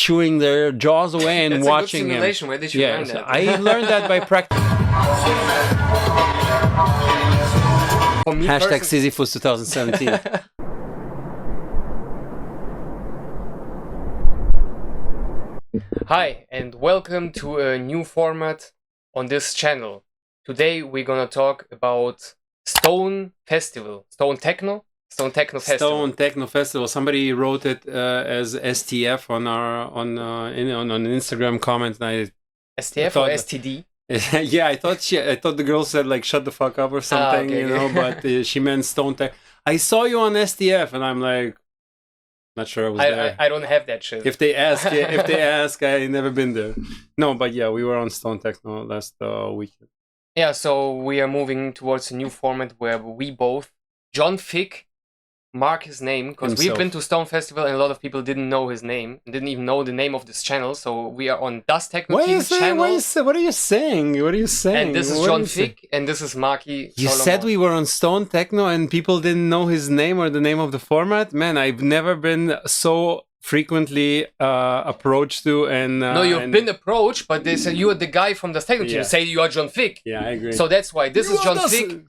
chewing their jaws away and That's watching a good simulation. him. Where did you learn that? I learned that by practice. For me Hashtag Sisyphus 2017. Hi, and welcome to a new format on this channel. Today we're gonna talk about Stone Festival, Stone Techno Festival. Stone Techno Festival. Somebody wrote it as STF on an Instagram comment. And STF or STD? Yeah, I thought the girl said like shut the fuck up or something, okay. but she meant Stone Tech. I saw you on STF, and I'm like, not sure I was there. I don't have that shit. If they ask, I never been there. No, but yeah, we were on Stone Techno last weekend. Yeah, so we are moving towards a new format where we both, John Fick, mark his name, because we've been to Stone Festival and a lot of people didn't know his name, didn't even know the name of this channel. So we are on Das Techno Team channel. What are you saying? And this is John Fick, and this is Marky. You said we were on Stone Techno and people didn't know his name or the name of the format? Man, I've never been so frequently approached to and... no, you've been approached, but they said you are the guy from Das Techno Team. Yeah. Say you are John Fick. Yeah, I agree. So that's why. This is John Fick.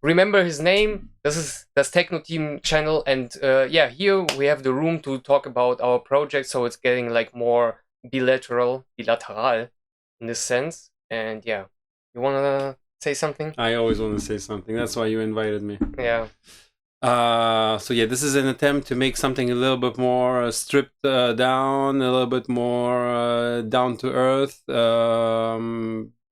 Remember his name. This is Das Techno Team channel, and here we have the room to talk about our project, so it's getting like more bilateral in this sense. And yeah, you wanna say something? I always want to say something. That's why you invited me. Yeah. So yeah, this is an attempt to make something a little bit more stripped down, a little bit more down to earth.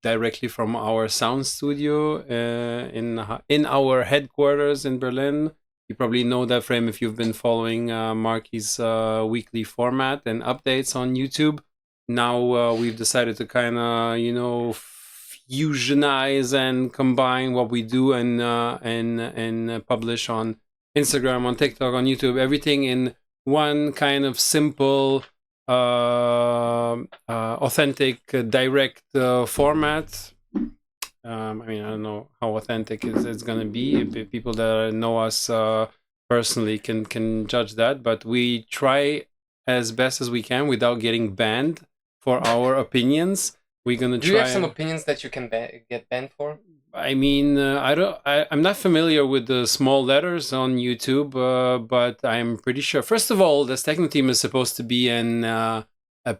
Directly from our sound studio in our headquarters in Berlin. You probably know that frame if you've been following Marky's weekly format and updates on YouTube. Now we've decided to kind of fusionize and combine what we do and publish on Instagram, on TikTok, on YouTube, everything in one kind of simple authentic direct format. I mean, I don't know how authentic it's gonna be. People that know us personally can judge that, but we try as best as we can without getting banned for our opinions. We're gonna try. Do you have some opinions that you can get banned for? I mean, I'm not familiar with the small letters on YouTube, but I'm pretty sure. First of all, this Techno Team is supposed to be a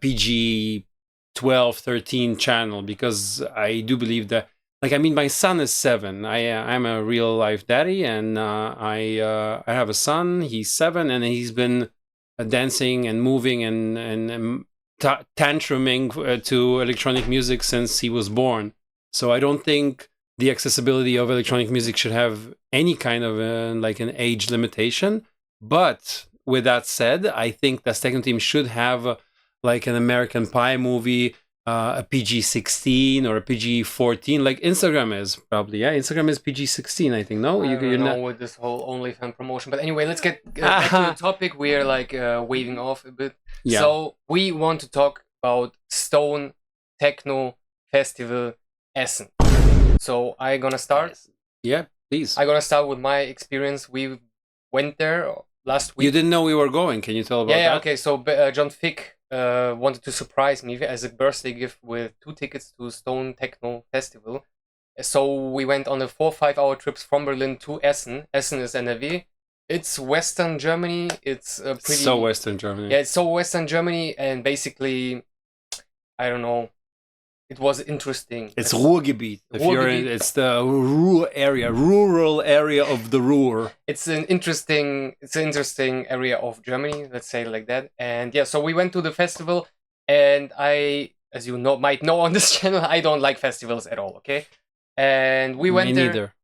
PG 12, 13 channel, because I do believe that. Like, I mean, my son is 7. I'm a real life daddy, and I have a son. He's 7, and he's been dancing and moving and tantruming to electronic music since he was born. So I don't think the accessibility of electronic music should have any kind of like an age limitation. But with that said, I think the Techno Team should have like an American Pie movie, a PG-16 or a PG-14, like Instagram is probably. Yeah, Instagram is PG-16, I think. No, I don't know with this whole OnlyFans promotion. But anyway, let's get back to the topic. We're like waving off a bit. Yeah. So we want to talk about Stone Techno Festival Essen. So I'm gonna start. Yeah, please. I'm gonna start with my experience. We went there last week. You didn't know we were going. Can you tell about that? Yeah, okay. So John Fick wanted to surprise me as a birthday gift with 2 tickets to Stone Techno Festival. So we went on a 4 or 5 hour trips from Berlin to Essen. Essen is NRW. It's Western Germany. It's pretty... So Western Germany. Yeah, it's so Western Germany, and basically, I don't know. It was interesting. It's Ruhrgebiet. It's the rural area of the Ruhr. It's an interesting area of Germany, let's say it like that. And yeah, so we went to the festival, and I, as you might know on this channel, I don't like festivals at all. Okay, and we went there. Me neither.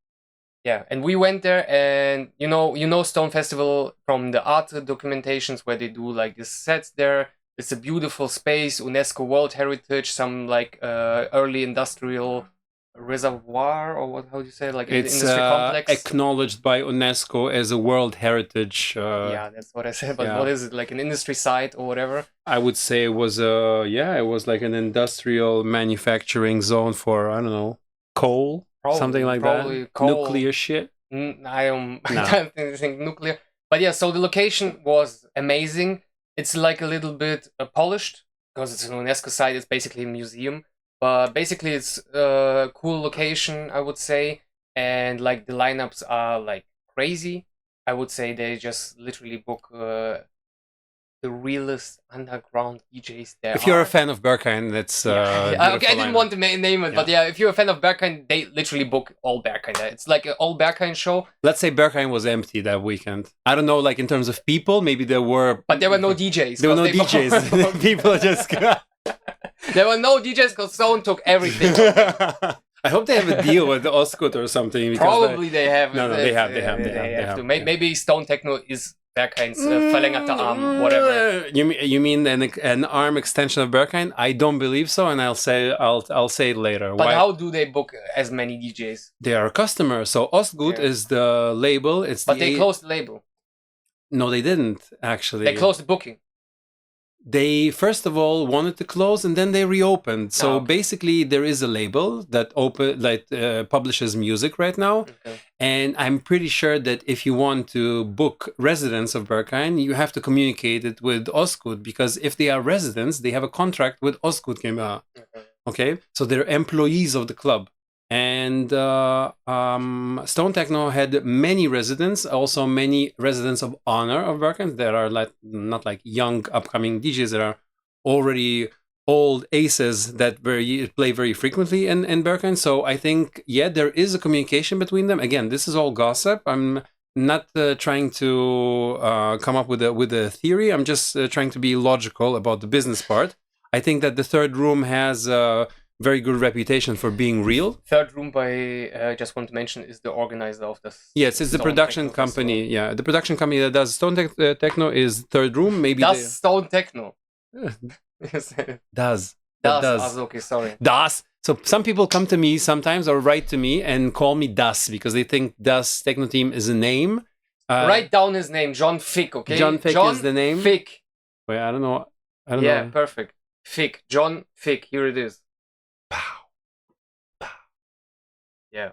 Yeah, and we went there, and you know Stone Festival from the art documentations where they do like these sets there. It's a beautiful space, UNESCO World Heritage, some like early industrial reservoir, or how do you say it? Like it's industry complex. Acknowledged by UNESCO as a World Heritage. Yeah, that's what I said. But what is it? Like an industry site or whatever? I would say it was it was like an industrial manufacturing zone for, I don't know, coal, something like that. Coal. Nuclear shit. I don't think nuclear. But yeah, so the location was amazing. It's like a little bit polished because it's an UNESCO site. It's basically a museum, but basically it's a cool location, I would say. And like the lineups are like crazy. I would say they just literally book the realest underground DJs there. If you're a fan of Berghain, that's okay. I didn't want to name it, but yeah, if you're a fan of Berghain, they literally book all Berghain. It's like an all Berghain show. Let's say Berghain was empty that weekend. I don't know, like in terms of people, maybe there were, but there were no DJs. There were no DJs. People just. There were no DJs because Stone took everything. I hope they have a deal with the Oscut or something. Probably they have. No, they have. Maybe Stone Techno is Berghain's verlängerte Arm, whatever. You mean an arm extension of Berghain? I don't believe so, and I'll say it later. But how do they book as many DJs? They are a customer. So Ostgut is the label. But they closed the label. No, they didn't actually. They closed the booking. They first of all wanted to close and then they reopened. So basically there is a label that publishes music right now. Okay. And I'm pretty sure that if you want to book residents of Berghain, you have to communicate it with Ostgut, because if they are residents, they have a contract with Ostgut GmbH. Okay. So they're employees of the club. And Stone Techno had many residents, also many residents of honor of Berghain that are not like young upcoming DJs that are already old aces that play very frequently in Berghain. So I think, there is a communication between them. Again, this is all gossip. I'm not trying to come up with a theory. I'm just trying to be logical about the business part. I think that the Third Room has very good reputation for being real. Third Room, I just want to mention, is the organizer of this. Yes, it's the production company. Festival. Yeah, the production company that does Stone Techno is Third Room. Maybe Stone Techno. Does. Okay, sorry. Das. So some people come to me sometimes or write to me and call me Das because they think Das Techno Team is a name. Write down his name, John Fick. Okay, John Fick is the name. Fick. Wait, I don't know. Yeah, perfect. Fick. John Fick. Here it is. Yeah.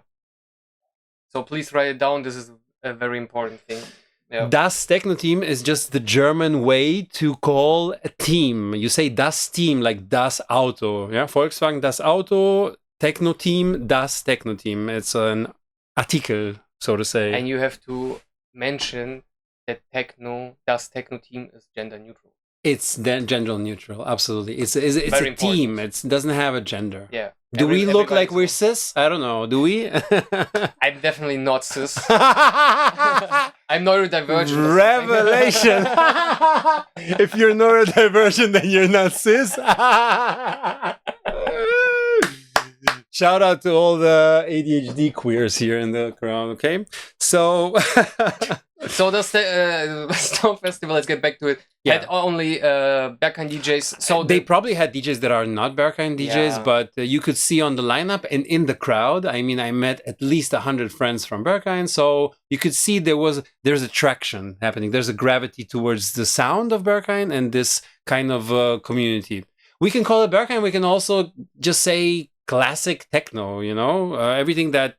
So please write it down. This is a very important thing. Yeah. Das Techno Team is just the German way to call a team. You say Das Team, like Das Auto. Yeah, Volkswagen Das Auto, Techno Team, Das Techno Team. It's an article, so to say. And you have to mention that Das Techno Team is gender neutral. It's gender neutral, absolutely. It's a team. It doesn't have a gender. Yeah. Do we look like we're cis? I don't know. Do we? I'm definitely not cis. I'm neurodivergent. Revelation. If you're neurodivergent, then you're not cis. Shout out to all the ADHD queers here in the crowd. Okay, so. So the Stone Festival, let's get back to it, had only Berghain DJs. So they probably had DJs that are not Berghain DJs, but you could see on the lineup and in the crowd, I mean, I met at least 100 friends from Berghain, so you could see there's attraction happening. There's a gravity towards the sound of Berghain and this kind of community. We can call it Berghain. We can also just say classic techno, everything that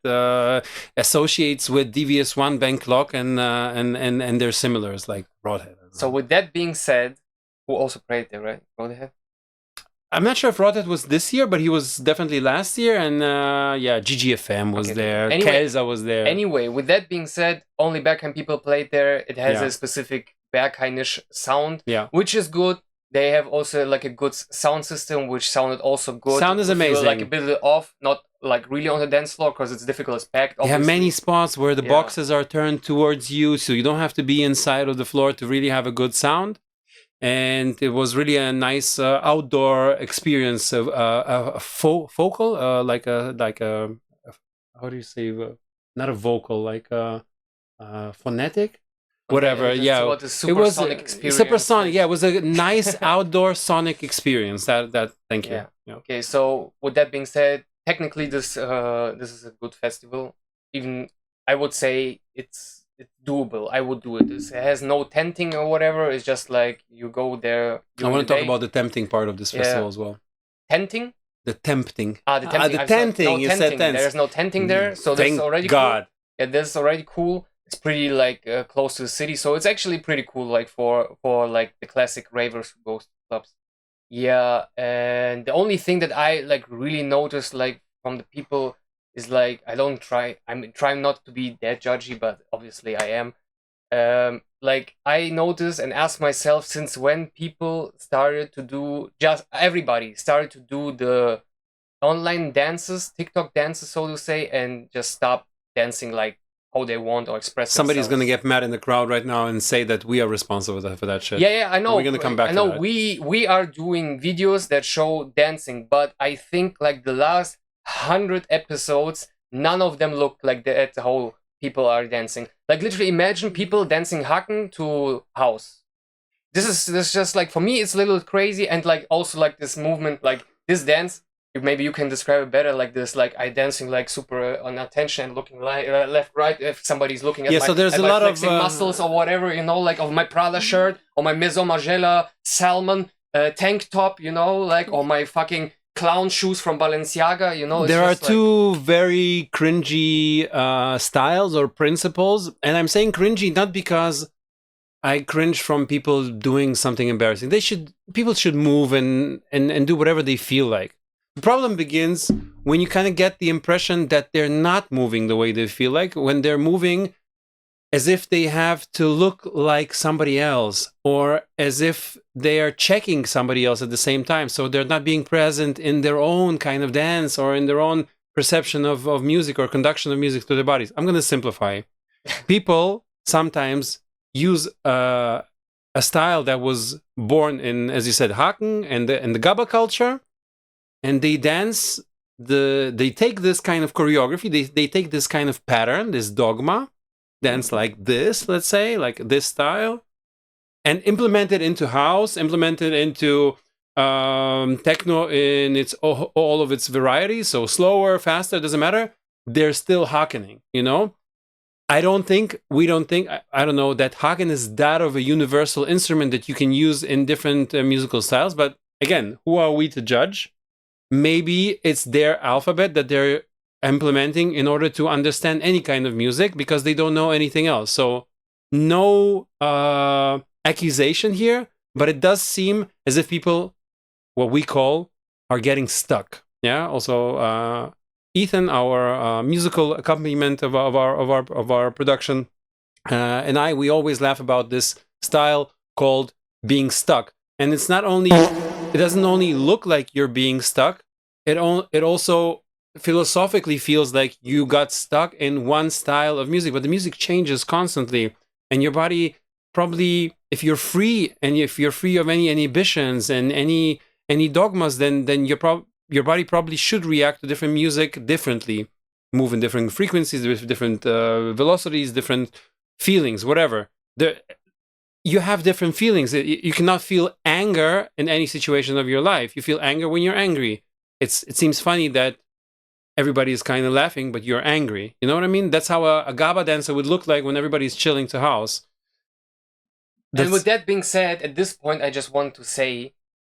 associates with Devious One, Bank Clock, and their similars like Rodhead. So with that being said, who also played there, right? Rodhead? I'm not sure if Rodhead was this year, but he was definitely last year, and GGFM was there, Kelsa was there. Anyway, with that being said, only Berghain people played there. It has a specific Berghainish sound, which is good. They have also like a good sound system, which sounded also good. Sound is amazing. Like a bit off, not like really on the dance floor because it's difficult. It's packed. They have many spots where the boxes are turned towards you, so you don't have to be inside of the floor to really have a good sound. And it was really a nice outdoor experience of vocal, like a how do you say? Not a vocal, like a phonetic. Whatever, it was supersonic experience. Supersonic, it was a nice outdoor sonic experience. Thank you. Yeah. Okay, so with that being said, technically this is a good festival. Even I would say it's doable. I would do it. It has no tenting or whatever. It's just like you go there. I want to talk about the tempting part of this festival as well. Tenting? The tempting. The tenting. You said tenting. There's no tenting there, so that's already cool. Yeah, that's already cool. it's pretty like close to the city, so it's actually pretty cool, like for like the classic ravers who goes to clubs. Yeah, and the only thing that I like really noticed like from the people is like I'm trying not to be that judgy, but obviously I am. Like I noticed and asked myself, since when people started to do, just everybody started to do the online dances, TikTok dances, so to say, and just stop dancing like how they want or express Somebody's going to themselves. get mad in the crowd right now and say that we are responsible for that shit. Yeah, I know. We're going to come back I know. to that. We are doing videos that show dancing, but I think like the last 100 episodes, none of them look like that. How people are dancing. Like literally, imagine people dancing Haken to house. This is just like, for me, it's a little crazy, and like also like this movement, like this dance. Maybe you can describe it better, like this, like I dancing like super on attention and looking like left, right. If somebody's looking at so there's at a my lot flexing of muscles or whatever, like of my Prada shirt or my Maison Margiela salmon tank top, like, or my fucking clown shoes from Balenciaga, It's there are just two very cringy styles or principles, and I'm saying cringy not because I cringe from people doing something embarrassing. People should move and do whatever they feel like. The problem begins when you kind of get the impression that they're not moving the way they feel like, when they're moving as if they have to look like somebody else, or as if they are checking somebody else at the same time. So they're not being present in their own kind of dance or in their own perception of music or conduction of music to their bodies. I'm going to simplify. People sometimes use a style that was born in, as you said, Haken and the Gaba culture, and they dance. They take this kind of choreography. They take this kind of pattern, this dogma, dance like this, let's say, like this style, and implement it into house, implement it into techno in its all of its varieties. So slower, faster, doesn't matter. They're still Hakening, we don't think, I don't know, that Haken is that of a universal instrument that you can use in different musical styles. But again, who are we to judge? Maybe it's their alphabet that they're implementing in order to understand any kind of music, because they don't know anything else. So no accusation here, but it does seem as if people, what we call, are getting stuck. Yeah. Also, Ethan, our musical accompaniment of our production, and we always laugh about this style called being stuck. And it's not only, it doesn't only look like you're being stuck. It also philosophically feels like you got stuck in one style of music, but the music changes constantly, and your body probably, if you're free and if you're free of any inhibitions and any dogmas, then your body probably should react to different music differently, move in different frequencies, with different velocities, different feelings, whatever. You have different feelings. You cannot feel anger in any situation of your life. You feel anger when you're angry. It seems funny that everybody is kind of laughing, but you're angry. You know what I mean? That's how a Gaba dancer would look like when everybody's chilling to house. And with that being said, at this point, I just want to say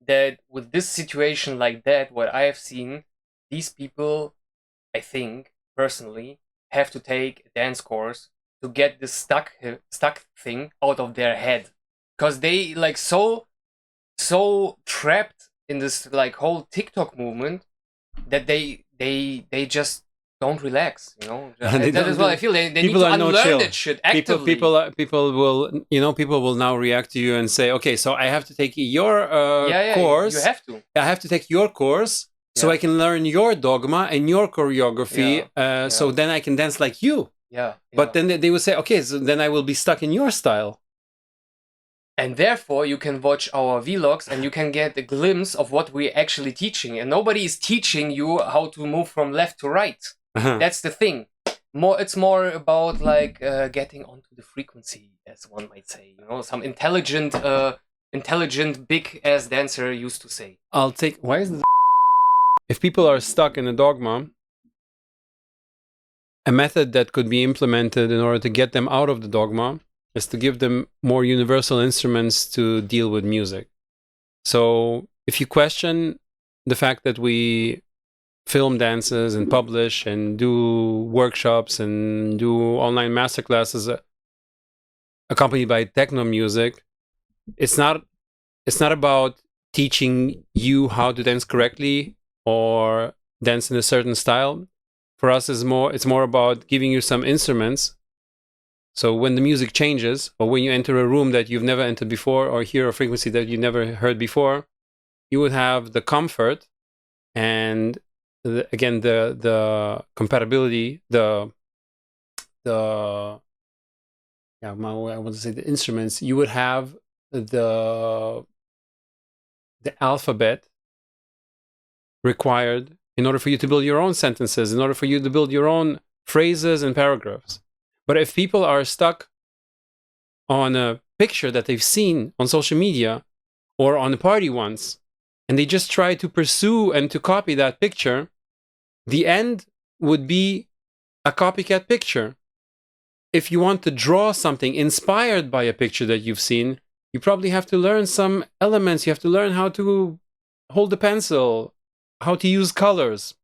that with this situation like that, what I have seen, these people, I think, personally, have to take a dance course to get this stuck thing out of their head. Because they like so trapped in this like whole TikTok movement that they just don't relax, that is what I feel. They need to unlearn that shit actively. People will now react to you and say, okay, so I have to take your course. You have to. I have to take your course so I can learn your dogma and your choreography. So then I can dance like you. But then they would say, okay, so then I will be stuck in your style. And therefore, you can watch our vlogs and you can get a glimpse of what we're actually teaching. And nobody is teaching you how to move from left to right. That's the thing. It's more about like getting onto the frequency, as one might say. Some intelligent big ass dancer used to say. Why is this? If people are stuck in a dogma, a method that could be implemented in order to get them out of the dogma is to give them more universal instruments to deal with music. So if you question the fact that we film dances and publish and do workshops and do online masterclasses accompanied by techno music, it's not about teaching you how to dance correctly or dance in a certain style. For us, it's more about giving you some instruments. So when the music changes, or when you enter a room that you've never entered before, or hear a frequency that you never heard before, you would have the comfort and again the compatibility, I want to say the instruments. You would have the alphabet required in order for you to build your own sentences, in order for you to build your own phrases and paragraphs. But if people are stuck on a picture that they've seen on social media or on a party once, and they just try to pursue and to copy that picture, the end would be a copycat picture. If you want to draw something inspired by a picture that you've seen, you probably have to learn some elements. You have to learn how to hold the pencil, how to use colors.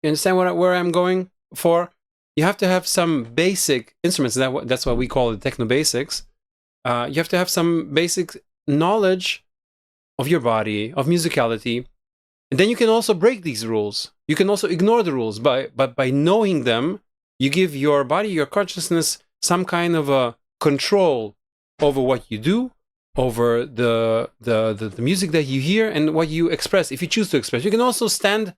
You understand where I'm going for? You have to have some basic instruments. That's why we call it techno basics. You have to have some basic knowledge of your body, of musicality. And then you can also break these rules. You can also ignore the rules. But by knowing them, you give your body, your consciousness, some kind of a control over what you do, over the music that you hear and what you express, if you choose to express. You can also stand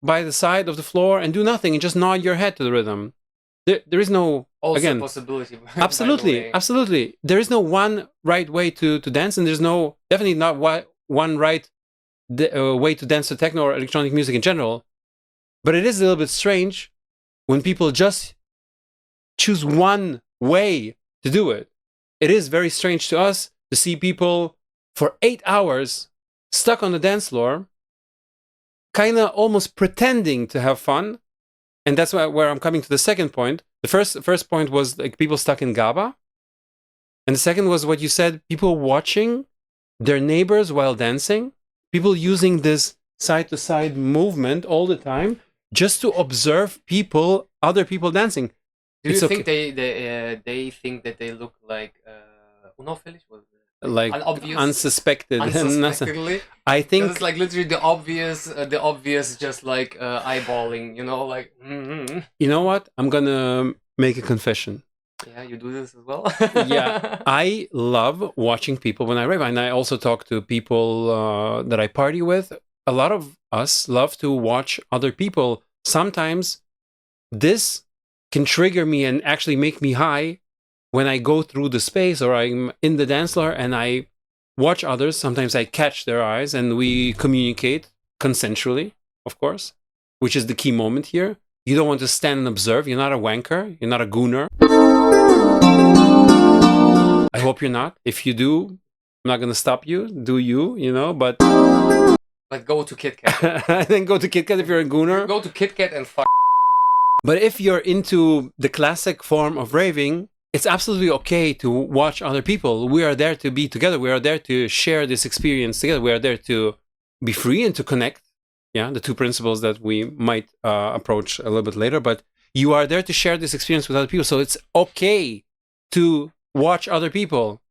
by the side of the floor and do nothing and just nod your head to the rhythm. There is no, also again, possibility. Absolutely. There is no one right way to dance, and there's definitely not one right way to dance to techno or electronic music in general. But it is a little bit strange when people just choose one way to do it. It is very strange to us to see people for 8 hours stuck on the dance floor, kind of almost pretending to have fun. And that's where I'm coming to the second point. The first point was like people stuck in GABA. And the second was what you said, people watching their neighbors while dancing, people using this side-to-side movement all the time just to observe other people dancing. Do you think they think that they look like unauffällig? Like unsuspected. Unsuspectedly? I think it's like literally the obvious just like eyeballing, you know, like You know what? I'm gonna make a confession. Yeah, you do this as well. Yeah, I love watching people when I rave, and I also talk to people that I party with. A lot of us love to watch other people. Sometimes this can trigger me and actually make me high when I go through the space or I'm in the dance floor and I watch others. Sometimes I catch their eyes and we communicate consensually, of course, which is the key moment here. You don't want to stand and observe. You're not a wanker. You're not a gooner. I hope you're not. If you do, I'm not going to stop you. Do you know, but go to Kit Kat. Then go to Kit Kat if you're a gooner. Go to Kit Kat and fuck. But if you're into the classic form of raving, it's absolutely okay to watch other people. We are there to be together. We are there to share this experience together. We are there to be free and to connect. Yeah, the two principles that we might approach a little bit later. But you are there to share this experience with other people. So it's okay to watch other people.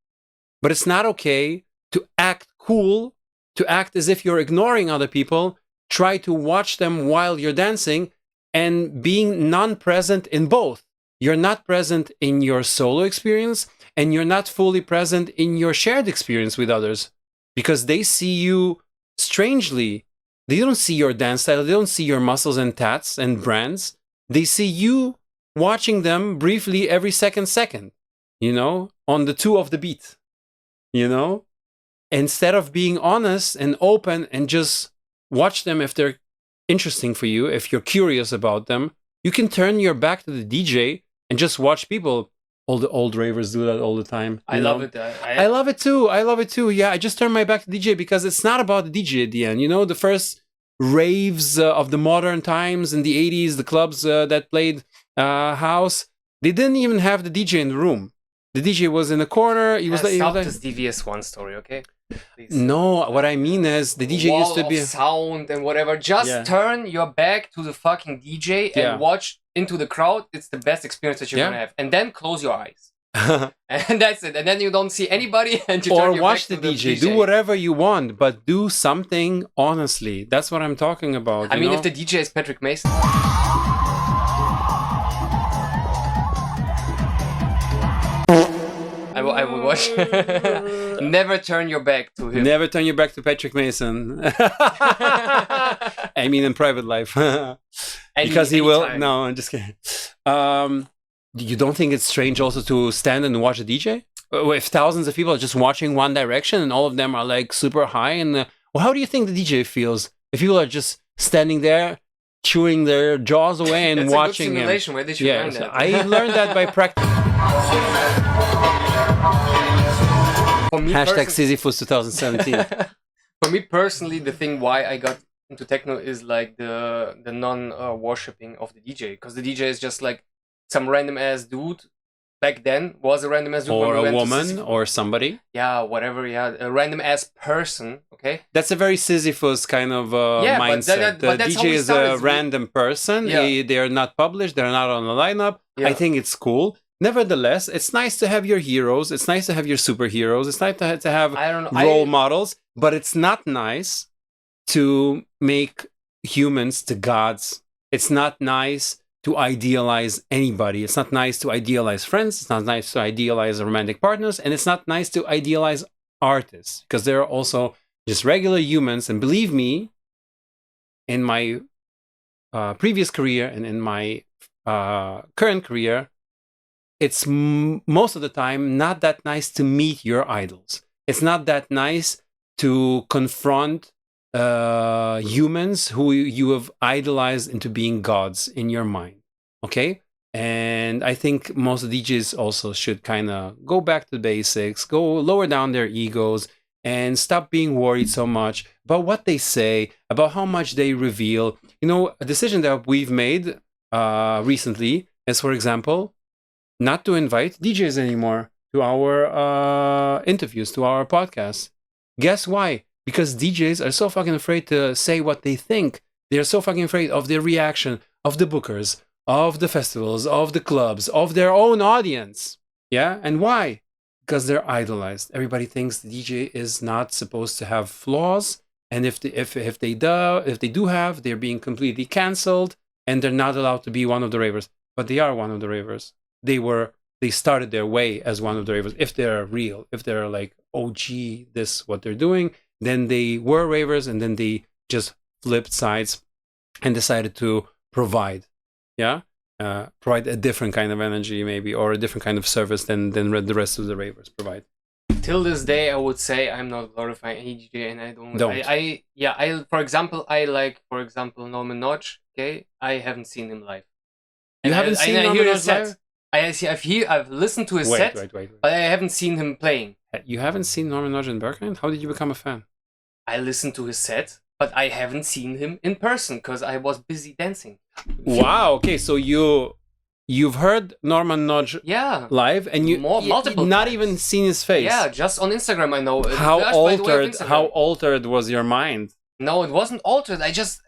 But it's not okay to act cool, to act as if you're ignoring other people, try to watch them while you're dancing, and being non-present in both. You're not present in your solo experience, and you're not fully present in your shared experience with others, because they see you strangely. They don't see your dance style, they don't see your muscles and tats and brands. They see you watching them briefly every second, you know, on the two of the beat, you know? Instead of being honest and open and just watch them if they're interesting for you, if you're curious about them, you can turn your back to the DJ and just watch people. All the old ravers do that all the time. I love it. I love it too. I love it too. Yeah, I just turn my back to DJ because it's not about the DJ at the end. You know, the first raves of the modern times in the 80s, the clubs that played house, they didn't even have the DJ in the room. The DJ was in the corner. He was like, this devious one story, okay? Please. No, what I mean is the DJ used to be sound and whatever. Just turn your back to the fucking DJ and watch into the crowd. It's the best experience that you're gonna have. And then close your eyes. and that's it. And then you don't see anybody, and you or turn your watch back the to DJ. Do whatever you want, but do something honestly. That's what I'm talking about. I mean, know? if the DJ is Patrick Mason. I will watch. Never turn your back to him. Never turn your back to Patrick Mason. I mean, in private life. Because he will. Anytime. No, I'm just kidding. You don't think it's strange also to stand and watch a DJ? If thousands of people are just watching one direction and all of them are like super high, and well, how do you think the DJ feels if people are just standing there chewing their jaws away and That's watching a good simulation. him? Where did you learn that? I learned that by practice. For me Hashtag Sisyphus 2017. For me personally, the thing why I got into techno is like the non-worshipping of the DJ, because the DJ is just like some random ass dude. Back then was a random ass dude, or a woman or somebody. Yeah, whatever. Yeah, a random ass person. Okay, that's a very Sisyphus kind of mindset. But the DJ is a random person. Yeah. They are not published. They're not on the lineup. Yeah. I think it's cool. Nevertheless, it's nice to have your heroes. It's nice to have your superheroes. It's nice to have role models. But it's not nice to make humans to gods. It's not nice to idealize anybody. It's not nice to idealize friends. It's not nice to idealize romantic partners. And it's not nice to idealize artists, because they're also just regular humans. And believe me, in my previous career and in my current career, it's most of the time not that nice to meet your idols. It's not that nice to confront humans who you have idolized into being gods in your mind. Okay? And I think most of the DJs also should kind of go back to the basics, go lower down their egos, and stop being worried so much about what they say, about how much they reveal. You know, a decision that we've made recently is, for example, not to invite DJs anymore to our interviews, to our podcasts. Guess why? Because DJs are so fucking afraid to say what they think. They're so fucking afraid of their reaction, of the bookers, of the festivals, of the clubs, of their own audience. Yeah? And why? Because they're idolized. Everybody thinks the DJ is not supposed to have flaws. And if they do have, they're being completely cancelled, and they're not allowed to be one of the ravers. But they are one of the ravers. They started their way as one of the ravers. If they're real, if they're like, OG, this what they're doing, then they were ravers, and then they just flipped sides and decided to provide a different kind of energy maybe, or a different kind of service than the rest of the ravers provide. Till this day, I would say I'm not glorifying any DJ, and I don't. For example, Norman Notch. Okay, I haven't seen him live. You haven't seen Norman Notch live? I've listened to his set, but I haven't seen him playing. You haven't seen Norman Notch in Berghain? How did you become a fan? I listened to his set, but I haven't seen him in person because I was busy dancing. Wow. Okay, so you've heard Norman Notch live, and multiple not times. Even seen his face. Yeah, just on Instagram I know. How altered was your mind? No, it wasn't altered. I just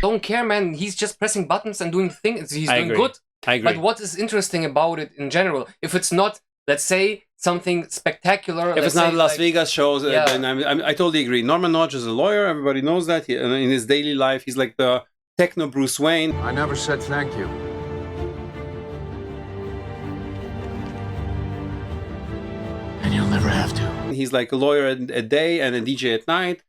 don't care, man. He's just pressing buttons and doing things. He's doing good. I agree. But what is interesting about it in general, if it's not, let's say, something spectacular. If it's not Las Vegas shows, then I totally agree. Norman Notch is a lawyer. Everybody knows that. In his daily life, he's like the techno Bruce Wayne. I never said thank you. And you'll never have to. He's like a lawyer at day and a DJ at night.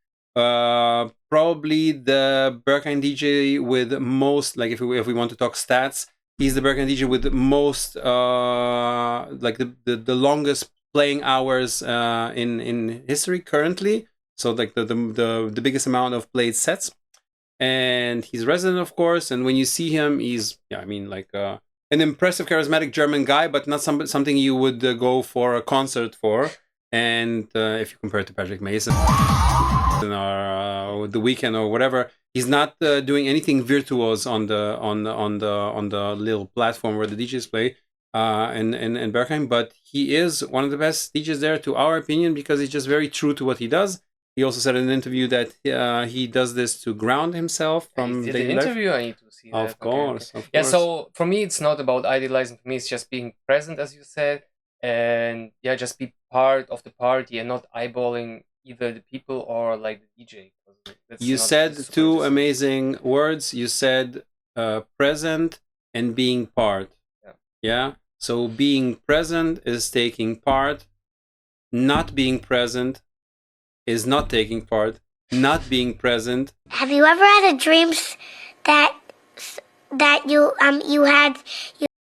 Probably the Berghain DJ with most, like if we want to talk stats, he's the Berghain DJ with the most, like the longest playing hours in history currently. So like the biggest amount of played sets. And he's resident, of course. And when you see him, he's an impressive, charismatic German guy, but not something you would go for a concert for. And if you compare it to Patrick Mason or The Weeknd or whatever, he's not doing anything virtuose on the little platform where the DJs play in Berghain. But he is one of the best DJs there, to our opinion, because he's just very true to what he does. He also said in an interview that he does this to ground himself from Did daily the life. interview? I need to see that. Of course, of Yeah, course. so for me, it's not about idealizing. For me, it's just being present, as you said, and yeah, just be part of the party and not eyeballing either the people or like the DJ. You said two amazing words. You said present and being part. Yeah. So being present is taking part. Not being present is not taking part. Not being present. Have you ever had a dream that you had?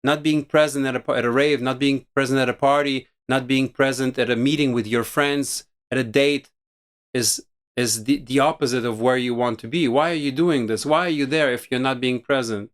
Not being present at a rave, not being present at a party, not being present at a meeting with your friends, at a date, is the opposite of where you want to be. Why are you doing this? Why are you there if you're not being present?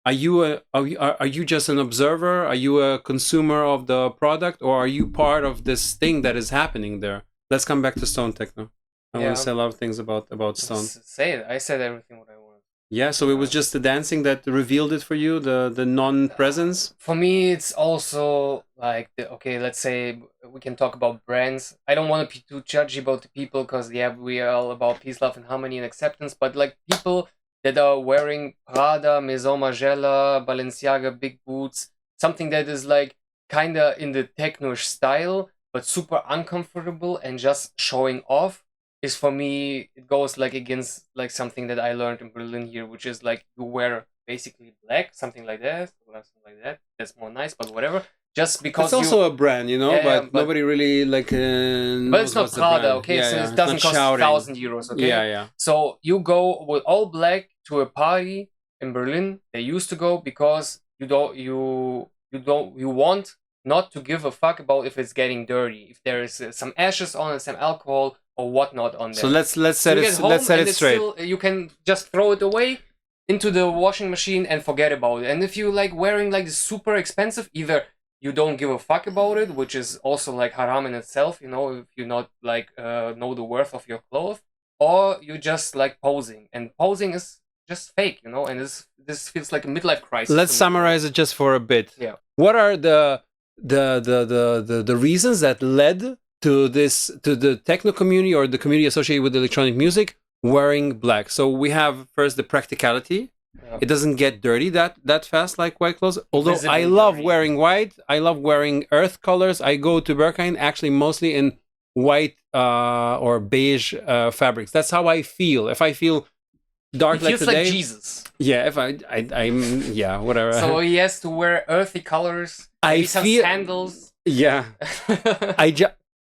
Are you just an observer? Are you a consumer of the product, or are you part of this thing that is happening there? Let's come back to Stone Techno. I want to say a lot of things about Stone. Say it. I said everything what I wanted. Yeah, so it was just the dancing that revealed it for you, the non-presence? For me, it's also like, okay, let's say we can talk about brands. I don't want to be too judgy about the people because, yeah, we are all about peace, love, and harmony and acceptance. But like people that are wearing Prada, Maison Margiela, Balenciaga, big boots, something that is like kind of in the techno-ish style, but super uncomfortable and just showing off, is for me, it goes like against like something that I learned in Berlin here, which is like you wear basically black, something like that. That's more nice, but whatever. Just because it's also a brand, you know, but nobody really like. But it's not Prada, okay? So it doesn't cost €1,000, okay? Yeah. So you go with all black to a party in Berlin. They used to go because you want not to give a fuck about if it's getting dirty, if there is some ashes on it, some alcohol or whatnot on there. So let's set it straight. Still, you can just throw it away into the washing machine and forget about it. And if you like wearing like super expensive, either you don't give a fuck about it, which is also like haram in itself, you know, if you not like know the worth of your clothes, or you just like posing, and posing is just fake, you know, and this feels like a midlife crisis. Let's summarize it just for a bit. Yeah. What are the reasons that led to the techno community or the community associated with electronic music wearing black? So we have first the practicality. It doesn't get dirty that fast like white clothes. Although I love wearing white, I love wearing earth colors. I go to Berghain actually mostly in white or beige fabrics. That's how I feel. If I feel dark like today, like Jesus. Yeah, if I'm yeah, whatever. So he has to wear earthy colors. Maybe some sandals. Yeah.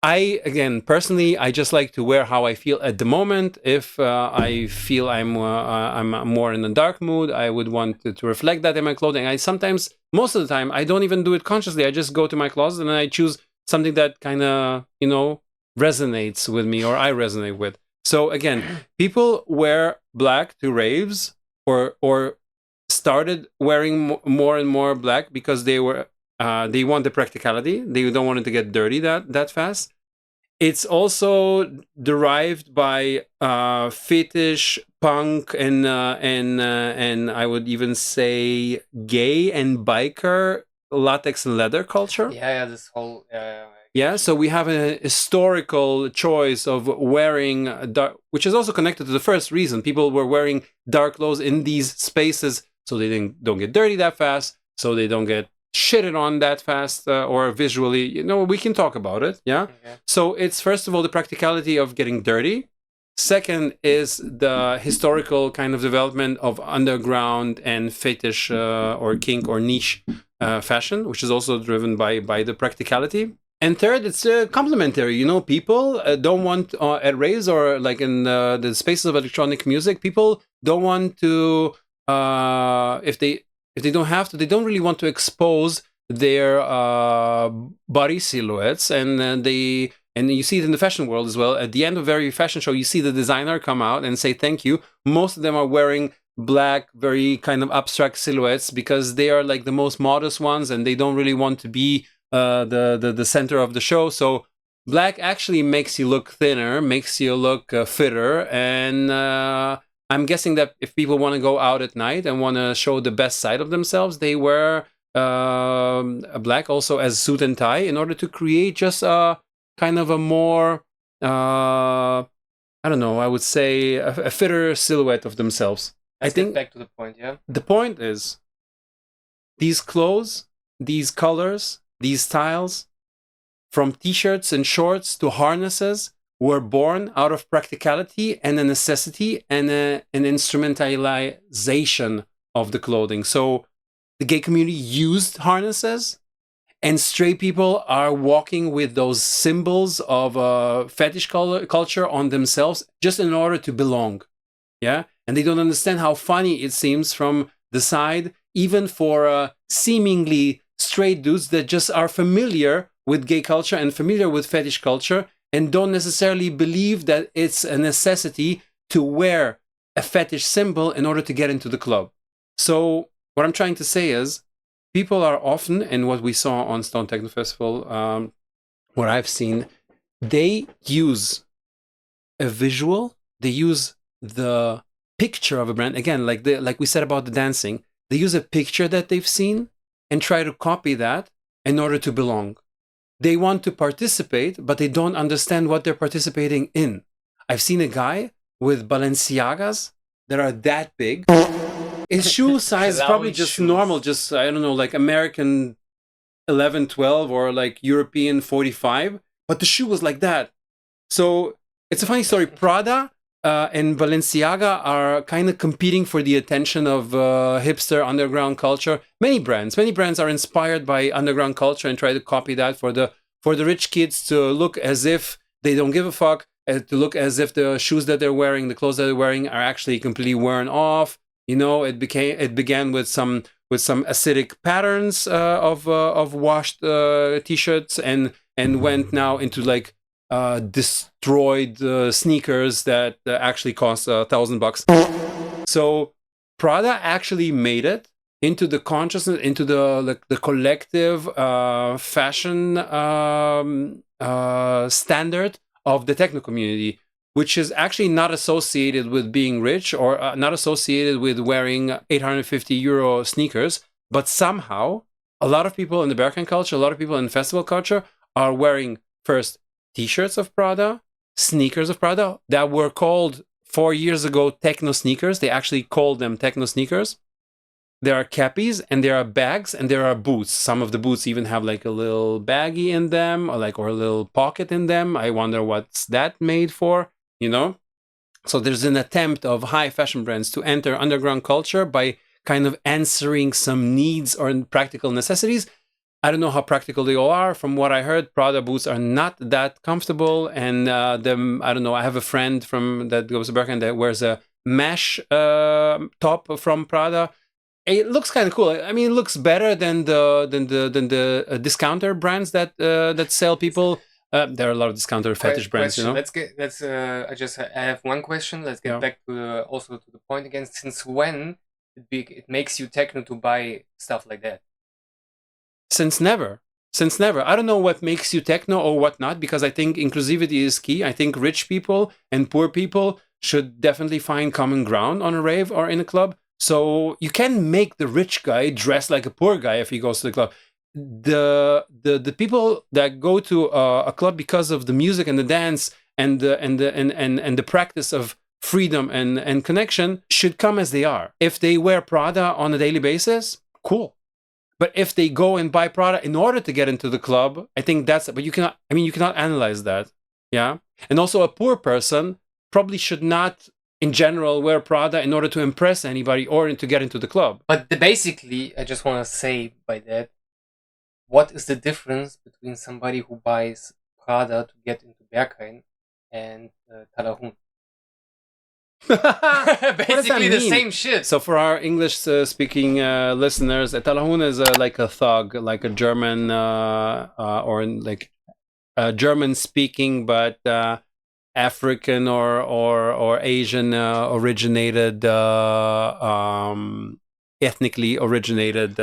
I again personally, I just like to wear how I feel at the moment. If I feel I'm more in a dark mood, I would want to reflect that in my clothing. I sometimes, most of the time, I don't even do it consciously. I just go to my closet and I choose something that kind of, you know, resonates with me or I resonate with. So again, people wear black to raves or started wearing more and more black because they want the practicality. They don't want it to get dirty that fast. It's also derived by fetish, punk, and I would even say gay and biker latex and leather culture. Yeah, this whole yeah. So we have a historical choice of wearing dark, which is also connected to the first reason people were wearing dark clothes in these spaces, so they don't get dirty that fast, so they don't get shitted on that fast or visually, you know, we can talk about it. Yeah. Okay. So it's first of all the practicality of getting dirty. Second is the historical kind of development of underground and fetish or kink or niche fashion, which is also driven by the practicality. And third, it's complementary. You know, people don't want at raves or like in the spaces of electronic music, people don't want to if they don't have to, they don't really want to expose their body silhouettes, and you see it in the fashion world as well. At the end of every fashion show, you see the designer come out and say thank you. Most of them are wearing black, very kind of abstract silhouettes because they are like the most modest ones, and they don't really want to be the center of the show. So black actually makes you look thinner, makes you look fitter, and I'm guessing that if people want to go out at night and want to show the best side of themselves, they wear a black also as suit and tie in order to create just a kind of a more I don't know, I would say a fitter silhouette of themselves. Let's I think get back to the point, yeah? the point is these clothes, these colors, these styles, from t-shirts and shorts to harnesses, were born out of practicality and a necessity and an instrumentalization of the clothing. So the gay community used harnesses, and straight people are walking with those symbols of fetish culture on themselves just in order to belong. Yeah, and they don't understand how funny it seems from the side, even for seemingly straight dudes that just are familiar with gay culture and familiar with fetish culture and don't necessarily believe that it's a necessity to wear a fetish symbol in order to get into the club. So what I'm trying to say is people are often, and what we saw on Stone Techno Festival, what I've seen, they use a visual, they use the picture of a brand, again, like we said about the dancing, they use a picture that they've seen and try to copy that in order to belong. They want to participate, but they don't understand what they're participating in. I've seen a guy with Balenciagas that are that big. His shoe size is probably just shoes. normal, just, I don't know, like American 11, 12 or like European 45, but the shoe was like that. So it's a funny story. Prada and Balenciaga are kind of competing for the attention of hipster underground culture. Many brands are inspired by underground culture and try to copy that for the rich kids to look as if they don't give a fuck, to look as if the shoes that they're wearing, the clothes that they're wearing, are actually completely worn off. You know, it began with some acidic patterns of washed t-shirts and went now into like destroyed sneakers that actually cost $1,000. So Prada actually made it into the consciousness, into the collective fashion standard of the techno community, which is actually not associated with being rich or not associated with wearing €850 sneakers, but somehow a lot of people in the Berghain culture, a lot of people in festival culture are wearing first t-shirts of Prada, sneakers of Prada that were called 4 years ago techno sneakers. They actually called them techno sneakers. There are cappies and there are bags and there are boots. Some of the boots even have like a little baggie in them or a little pocket in them. I wonder what's that made for, you know? So there's an attempt of high fashion brands to enter underground culture by kind of answering some needs or practical necessities. I don't know how practical they all are. From what I heard, Prada boots are not that comfortable. And I don't know, I have a friend that goes to Berghain that wears a mesh top from Prada. It looks kind of cool. I mean, it looks better than the discounter brands that sell people. There are a lot of discounter fetish brands, you know. I have one question. Let's get back to also to the point again. Since when it makes you techno to buy stuff like that? Since never. I don't know what makes you techno or what not, because I think inclusivity is key. I think rich people and poor people should definitely find common ground on a rave or in a club. So you can make the rich guy dress like a poor guy if he goes to the club. The people that go to a club because of the music and the dance and the practice of freedom and connection should come as they are. If they wear Prada on a daily basis, cool. But if they go and buy Prada in order to get into the club, I think but you cannot analyze that. Yeah. And also a poor person probably should not in general wear Prada in order to impress anybody or to get into the club. But basically, I just want to say by that, what is the difference between somebody who buys Prada to get into Berghain and Talahun? Basically the same shit. So for our English speaking listeners, Talahun is like a thug, like a German or like German speaking but African or Asian originated, ethnically originated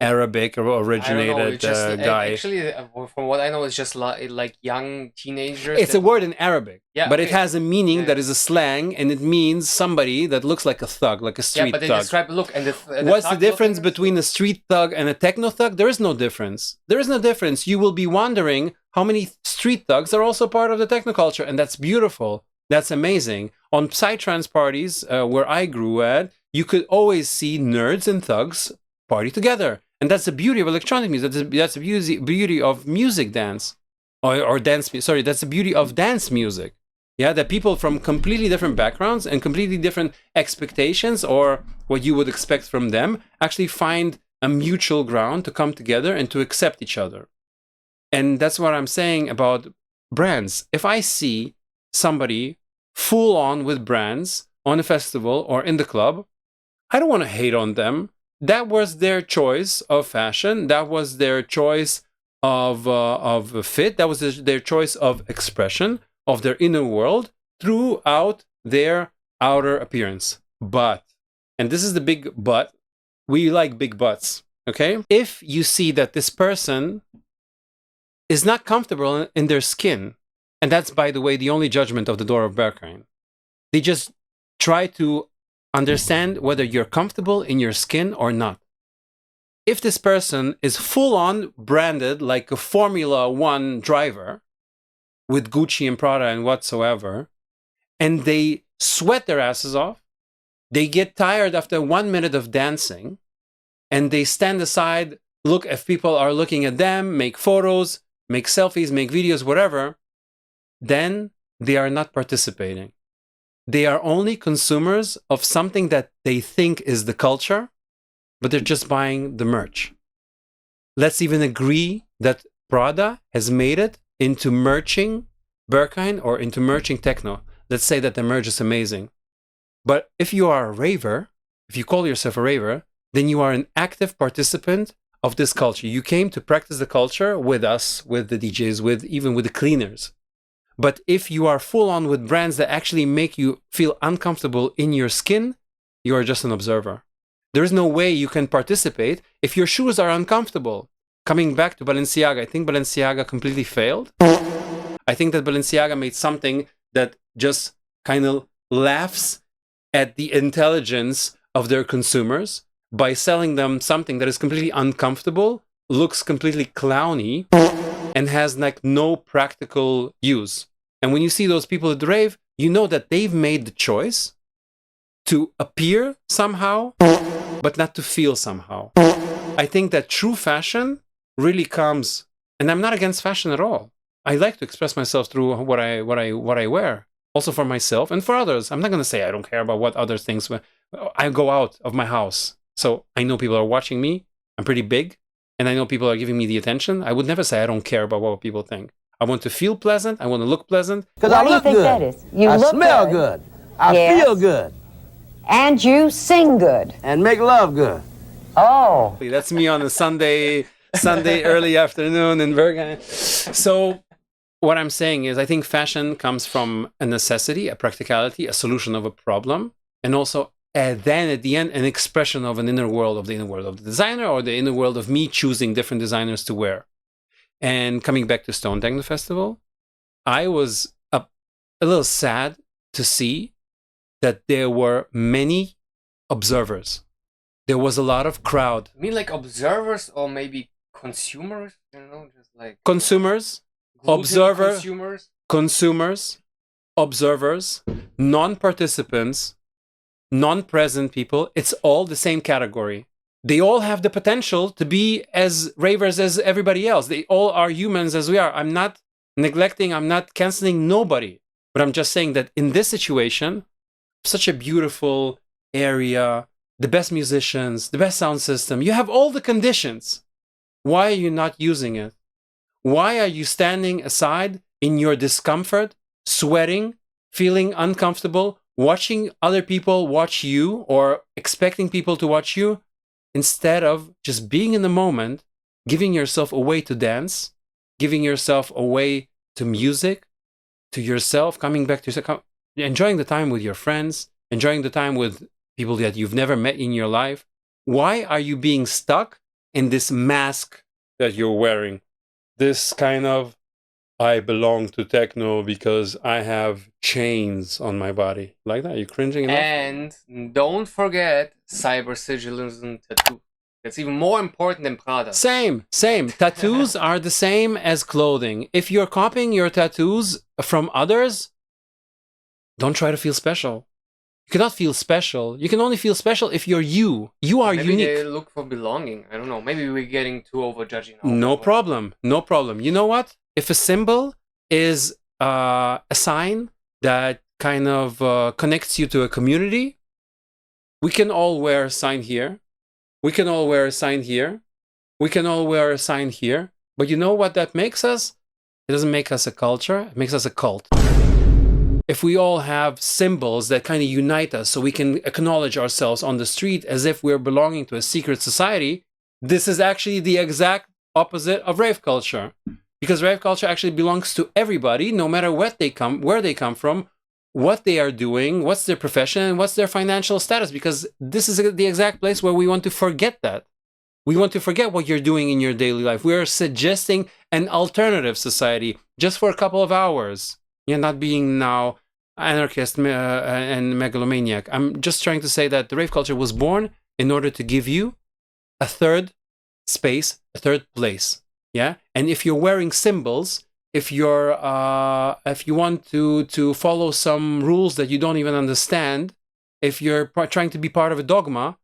Arabic or I don't know. originated It's just guy. actually, from what I know, it's just like young teenagers. It's a word in Arabic, Yeah, but it okay. has a meaning Yeah. that is a slang, and it means somebody that looks like a thug, like a Yeah, street but they thug. describe look and What's the thug difference looking- between a street thug and a techno thug? There is no difference. There is no difference. You will be wondering how many street thugs are also part of the techno culture, and that's beautiful. That's amazing. On psytrance parties where I grew at, you could always see nerds and thugs party together. And that's the beauty of electronic music. That's the beauty of music dance. Or dance, sorry, that's the beauty of dance music. Yeah, that people from completely different backgrounds and completely different expectations or what you would expect from them actually find a mutual ground to come together and to accept each other. And that's what I'm saying about brands. If I see somebody full on with brands on a festival or in the club, I don't want to hate on them. That was their choice of fashion. That was their choice of fit. That was their choice of expression of their inner world throughout their outer appearance. But, and this is the big but, we like big buts, okay? If you see that this person is not comfortable in their skin, and that's, by the way, the only judgment of the door of Berghain, they just try to understand whether you're comfortable in your skin or not. If this person is full on branded like a Formula One driver with Gucci and Prada and whatsoever, and they sweat their asses off, they get tired after 1 minute of dancing, and they stand aside, look if people are looking at them, make photos, make selfies, make videos, whatever, then they are not participating. They are only consumers of something that they think is the culture, but they're just buying the merch. Let's even agree that Prada has made it into merching Berghain or into merching techno. Let's say that the merch is amazing. But if you are a raver, if you call yourself a raver, then you are an active participant of this culture. You came to practice the culture with us, with the DJs, even with the cleaners. But if you are full on with brands that actually make you feel uncomfortable in your skin, you are just an observer. There is no way you can participate if your shoes are uncomfortable. Coming back to Balenciaga, I think Balenciaga completely failed. I think that Balenciaga made something that just kind of laughs at the intelligence of their consumers by selling them something that is completely uncomfortable, looks completely clowny, and has like no practical use. And when you see those people at the rave, you know that they've made the choice to appear somehow, but not to feel somehow. I think that true fashion really comes, and I'm not against fashion at all. I like to express myself through what I wear, also for myself and for others. I'm not going to say I don't care about what others think. I go out of my house, so I know people are watching me. I'm pretty big. And I know people are giving me the attention. I would never say I don't care about what people think. I want to feel pleasant. I want to look pleasant. Because I look good. That is? You I look smell good. good. I Yes. feel good. And you sing good. And make love good. Oh. That's me on a Sunday early afternoon in Berghain. So what I'm saying is I think fashion comes from a necessity, a practicality, a solution of a problem, and also then at the end, an expression of an inner world of the designer or the inner world of me choosing different designers to wear. And coming back to Stone Techno Festival, I was a little sad to see that there were many observers. There was a lot of crowd. You mean like observers or maybe consumers? You know, just like Consumers, gluten observer, consumers. observers, non-participants, non-present people. It's all the same category. They all have the potential to be as ravers as everybody else. They all are humans as we are. I'm not neglecting, I'm not canceling nobody. But I'm just saying that in this situation, such a beautiful area, the best musicians, the best sound system, you have all the conditions. Why are you not using it? Why are you standing aside in your discomfort, sweating, feeling uncomfortable, watching other people watch you or expecting people to watch you, instead of just being in the moment, giving yourself away to dance, giving yourself away to music, to yourself, coming back to yourself, enjoying the time with your friends, enjoying the time with people that you've never met in your life? Why are you being stuck in this mask that you're wearing. This kind of, I belong to techno because I have chains on my body. Like that? You're cringing enough? And don't forget cyber sigils and tattoo. That's even more important than Prada. Same. Tattoos are the same as clothing. If you're copying your tattoos from others, don't try to feel special. You cannot feel special. You can only feel special if you're you. You are Maybe unique. they look for belonging. I don't know. Maybe we're getting too over-judging now. No problem. You know what? If a symbol is a sign that kind of connects you to a community, we can all wear a sign here. We can all wear a sign here. We can all wear a sign here. But you know what that makes us? It doesn't make us a culture. It makes us a cult. If we all have symbols that kind of unite us so we can acknowledge ourselves on the street as if we're belonging to a secret society, this is actually the exact opposite of rave culture. Because rave culture actually belongs to everybody, no matter where they come from, what they are doing, what's their profession, and what's their financial status. Because this is the exact place where we want to forget that. We want to forget what you're doing in your daily life. We are suggesting an alternative society just for a couple of hours. You're not being now anarchist and megalomaniac. I'm just trying to say that the rave culture was born in order to give you a third space, a third place. Yeah, and if you're wearing symbols, if you want to follow some rules that you don't even understand, if you're trying to be part of a dogma,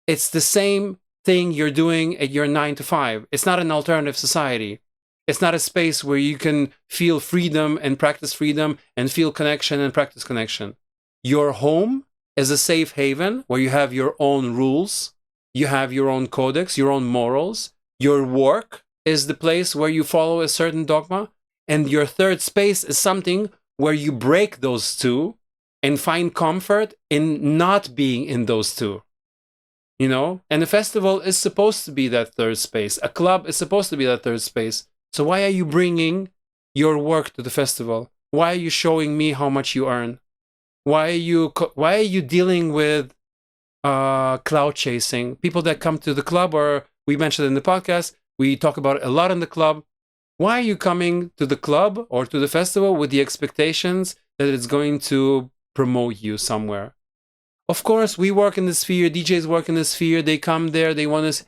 it's the same thing you're doing at your 9 to 5. It's not an alternative society. It's not a space where you can feel freedom and practice freedom and feel connection and practice connection. Your home is a safe haven where you have your own rules, you have your own codex, your own morals. Your work is the place where you follow a certain dogma. And your third space is something where you break those two and find comfort in not being in those two. You know? And a festival is supposed to be that third space. A club is supposed to be that third space. So why are you bringing your work to the festival? Why are you showing me how much you earn? Why are you dealing with cloud chasing? People that come to the club, or we mentioned in the podcast, we talk about it a lot in the club. Why are you coming to the club or to the festival with the expectations that it's going to promote you somewhere? Of course, we work in the sphere, DJs work in the sphere, they come there, they want to...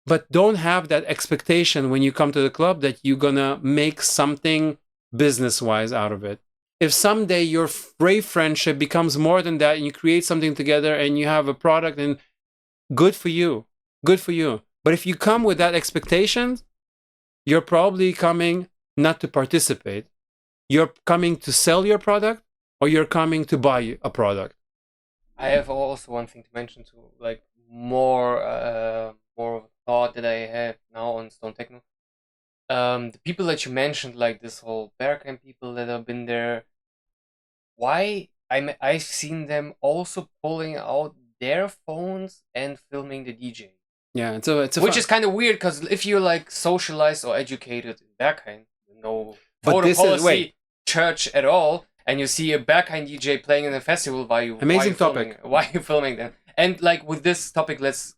But don't have that expectation when you come to the club that you're gonna make something business-wise out of it. If someday your rave friendship becomes more than that and you create something together and you have a product, and good for you. Good for you. But if you come with that expectation, you're probably coming not to participate. You're coming to sell your product, or you're coming to buy a product. I have also one thing to mention too, like more of a thought that I have now on Stone Techno. The people that you mentioned, like this whole Berghain people that have been there, I've seen them also pulling out their phones and filming the DJ. Yeah, it's which is kind of weird, because if you're like socialized or educated in Berghain, no photo policy church at all, and you see a Berghain DJ playing in a festival, why are you filming them? And like with this topic, let's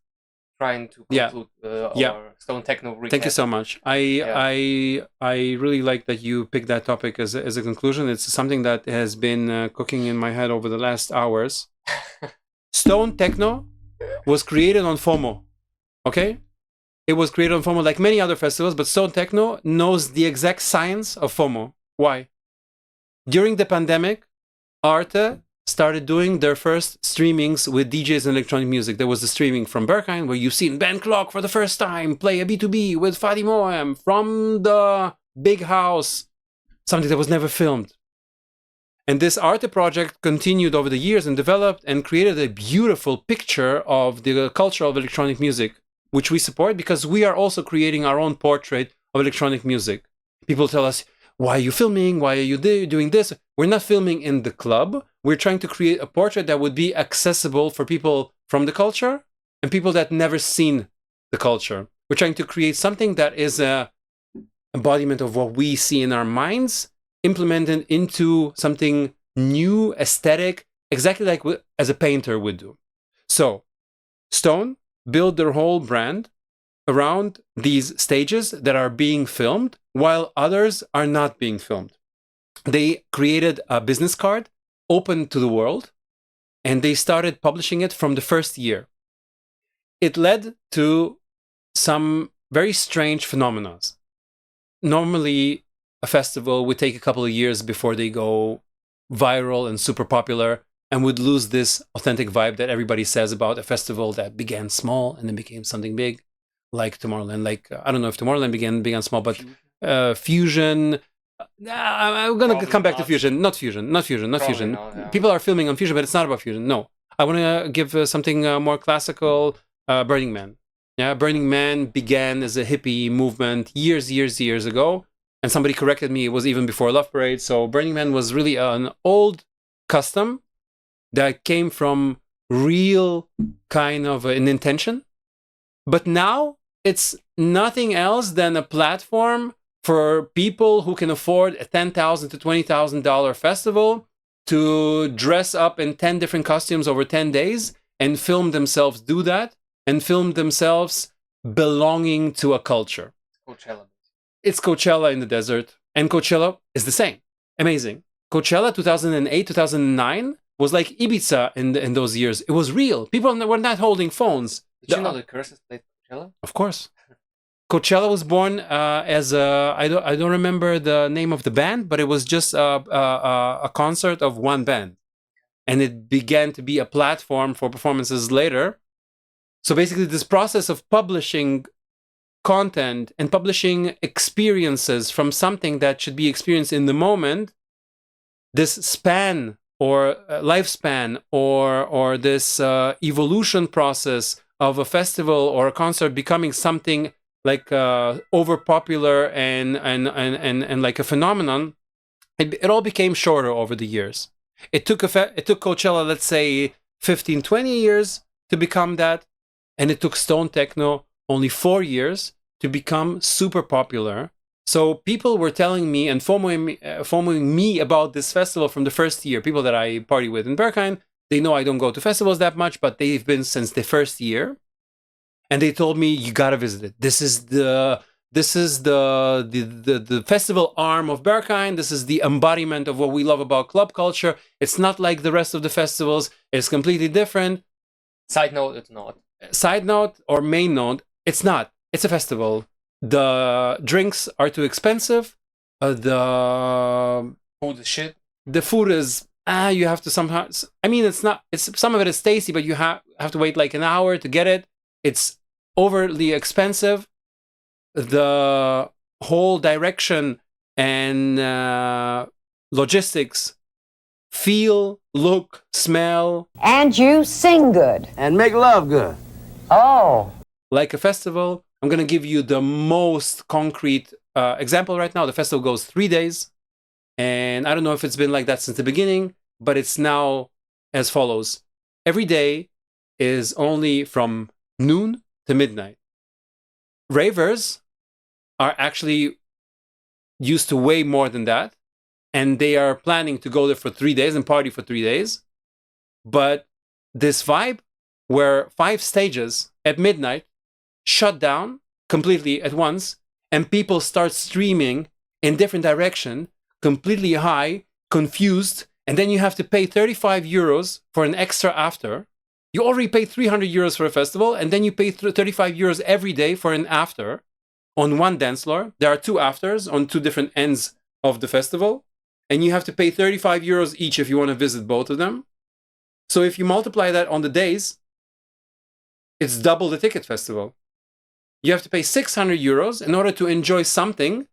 try to conclude our Stone Techno recap. Thank you so much. I really like that you picked that topic as a conclusion. It's something that has been cooking in my head over the last hours. Stone Techno was created on FOMO. Okay? It was created on FOMO like many other festivals, but Stone Techno knows the exact science of FOMO. Why? During the pandemic, Arte started doing their first streamings with DJs and electronic music. There was the streaming from Berghain, where you've seen Ben Clock for the first time play a B2B with Fadi Moem from the big house, something that was never filmed. And this Arte project continued over the years and developed and created a beautiful picture of the culture of electronic music, which we support because we are also creating our own portrait of electronic music. People tell us, why are you filming? Why are you doing this? We're not filming in the club. We're trying to create a portrait that would be accessible for people from the culture and people that never seen the culture. We're trying to create something that is an embodiment of what we see in our minds, implemented into something new, aesthetic, exactly like as a painter would do. So, Stone built their whole brand around these stages that are being filmed while others are not being filmed. They created a business card open to the world, and they started publishing it from the first year. It led to some very strange phenomena. Normally, a festival would take a couple of years before they go viral and super popular, and would lose this authentic vibe that everybody says about a festival that began small and then became something big, like Tomorrowland. Like, I don't know if Tomorrowland began small, but Fusion. I'm going to come back to Fusion. Not Fusion. Not Fusion. Not, yeah. People are filming on Fusion, but it's not about Fusion. No. I want to give something more classical. Burning Man. Yeah, Burning Man began as a hippie movement years ago. And somebody corrected me, it was even before Love Parade. So Burning Man was really an old custom that came from real kind of an intention. But now it's nothing else than a platform for people who can afford a $10,000 to $20,000 festival to dress up in 10 different costumes over 10 days and film themselves do that and film themselves belonging to a culture. Coachella. It's Coachella in the desert, and Coachella is the same. Amazing. Coachella 2008, 2009 was like Ibiza in those years. It was real. People were not holding phones. Did you know the Curses played Coachella? Of course. Coachella was born as a, I don't remember the name of the band, but it was just a concert of one band. And it began to be a platform for performances later. So basically this process of publishing content and publishing experiences from something that should be experienced in the moment, this span or lifespan or this evolution process of a festival or a concert becoming something like over popular and like a phenomenon, it all became shorter over the years. It took Coachella, let's say 15, 20 years to become that, and it took Stone Techno only 4 years to become super popular. So people were telling me and FOMOing me about this festival from the first year. People that I party with in Berghain, they know I don't go to festivals that much, but they've been since the first year. And they told me, you gotta visit it. This is the festival arm of Berghain. This is the embodiment of what we love about club culture. It's not like the rest of the festivals. It's completely different. Side note, it's not. Side note or main note, it's not. It's a festival. The drinks are too expensive. The Food is shit. The food is you have to somehow. I mean, it's not. It's some of it is tasty, but you have to wait like an hour to get it. It's overly expensive. The whole direction and logistics, feel, look, smell, And you sing good. And make love good. Oh. like a festival. I'm going to give you the most concrete example right now. The festival goes 3 days. And I don't know if it's been like that since the beginning, but it's now as follows. Every day is only from noon to midnight. Ravers are actually used to way more than that. And they are planning to go there for 3 days and party for 3 days. But this vibe where 5 stages at midnight shut down completely at once, and people start streaming in different direction, completely high, confused, and then you have to pay 35 euros for an extra after. You already paid 300 euros for a festival, and then you pay 35 euros every day for an after on one dance floor. There are 2 afters on 2 different ends of the festival, and you have to pay 35 euros each if you want to visit both of them. So if you multiply that on the days, it's double the ticket festival. You have to pay 600 euros in order to enjoy something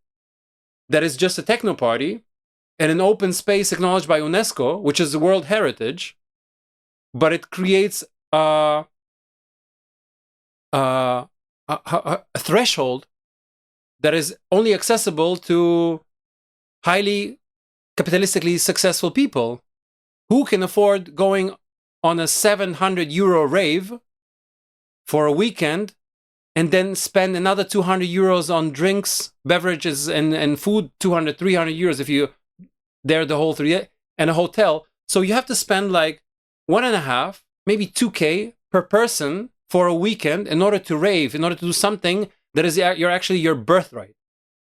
that is just a techno party and an open space acknowledged by UNESCO, which is the World Heritage, but it creates a threshold that is only accessible to highly capitalistically successful people who can afford going on a 700 euro rave for a weekend and then spend another 200 euros on drinks, beverages, and food, 200, 300 euros if you there the whole 3 days, and a hotel. So you have to spend like 1.5, maybe 2K per person for a weekend in order to rave, in order to do something that is your birthright.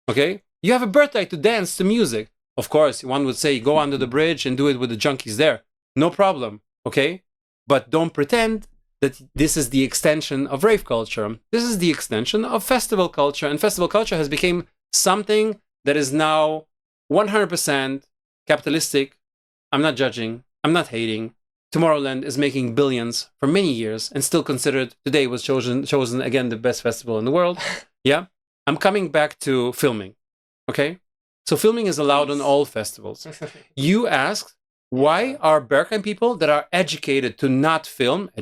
Okay? You have a birthright to dance to music. Of course, one would say go under the bridge and do it with the junkies there. No problem. Okay? But don't pretend that this is the extension of rave culture. This is the extension of festival culture. And festival culture has become something that is now 100% capitalistic. I'm not judging. I'm not hating. Tomorrowland is making billions for many years and still considered, today was chosen again the best festival in the world. Yeah. I'm coming back to filming. Okay? So filming is allowed on all festivals. You asked, why are Berghain people that are educated to not film, I